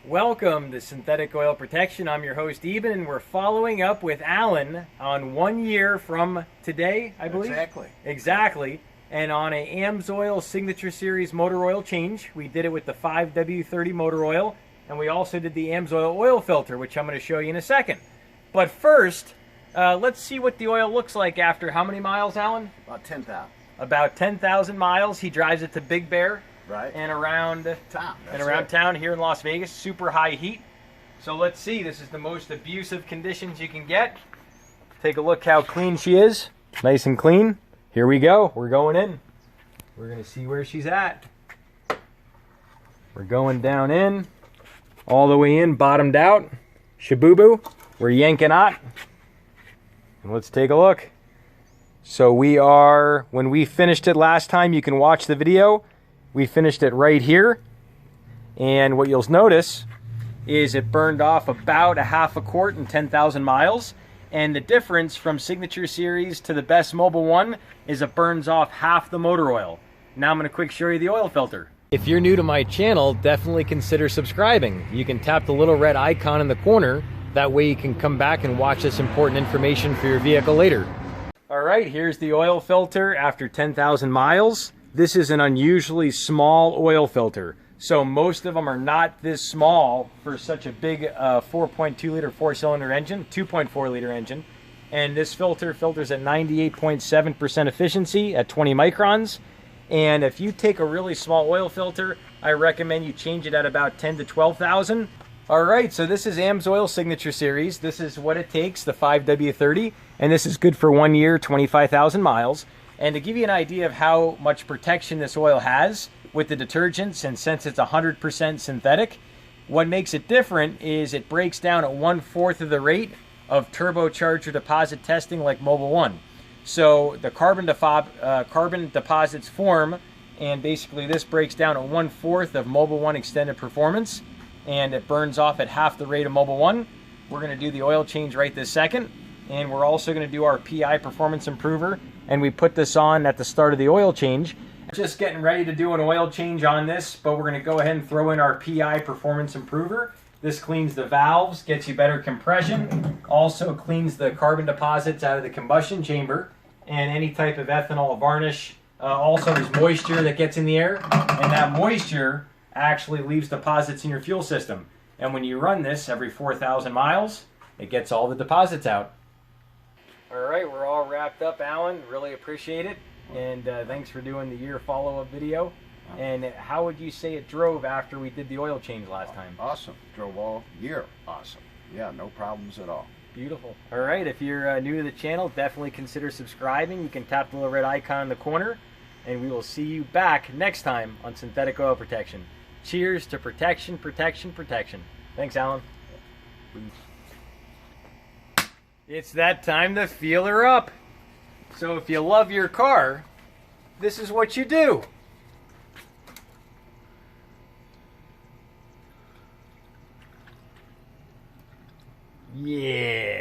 Welcome to Synthetic Oil Protection. I'm your host, Eben, and we're following up with Alan on 1 year from today, I believe. Exactly. And on a AMSOIL Signature Series motor oil change. We did it with the 5W30 motor oil, and we also did the AMSOIL oil filter, which I'm going to show you in a second. But first, let's see what the oil looks like after how many miles, Alan? About 10,000. About 10,000 miles. He drives it to Big Bear. Right. And around town. Town here in Las Vegas, super high heat. So let's see, this is the most abusive conditions you can get. Take a look how clean she is. Nice and clean. Here we go. We're going in. We're going to see where she's at. We're going down in, all the way in, bottomed out. Shabooboo. We're yanking out. And let's take a look. So when we finished it last time, you can watch the video. We finished it right here, and what you'll notice is it burned off about a half a quart in 10,000 miles, and the difference from Signature Series to the best mobile one is it burns off half the motor oil. Now I'm going to quick show you the oil filter. If you're new to my channel, definitely consider subscribing. You can tap the little red icon in the corner. That way you can come back and watch this important information for your vehicle later. All right, here's the oil filter after 10,000 miles. This is an unusually small oil filter. So most of them are not this small for such a big 4.2 liter four-cylinder engine, 2.4 liter engine. And this filter filters at 98.7% efficiency at 20 microns. And if you take a really small oil filter, I recommend you change it at about 10 to 12,000. All right, so this is AMSOIL Signature Series. This is what it takes, the 5W30. And this is good for 1 year, 25,000 miles. And to give you an idea of how much protection this oil has with the detergents, and since it's 100% synthetic, what makes it different is it breaks down at 1/4 of the rate of turbocharger deposit testing like Mobil 1. So the carbon deposits form, and basically this breaks down at 1/4 of Mobil 1 extended performance, and it burns off at half the rate of Mobil 1. We're going to do the oil change right this second, and we're also going to do our PI performance improver. And we put this on at the start of the oil change. Just getting ready to do an oil change on this, but we're going to go ahead and throw in our PI performance improver. This cleans the valves, gets you better compression, also cleans the carbon deposits out of the combustion chamber, and any type of ethanol varnish. Also, there's moisture that gets in the air, and that moisture actually leaves deposits in your fuel system. And when you run this every 4,000 miles, it gets all the deposits out. All right, we're all wrapped up, Alan. Really appreciate it. And thanks for doing the year follow-up video. And how would you say it drove after we did the oil change last time? Awesome. Drove all year. Awesome. Yeah, no problems at all. Beautiful. All right, if you're new to the channel, definitely consider subscribing. You can tap the little red icon in the corner. And we will see you back next time on Synthetic Oil Protection. Cheers to protection, protection, protection. Thanks, Alan. It's that time to feel her up. So if you love your car, this is what you do. Yeah.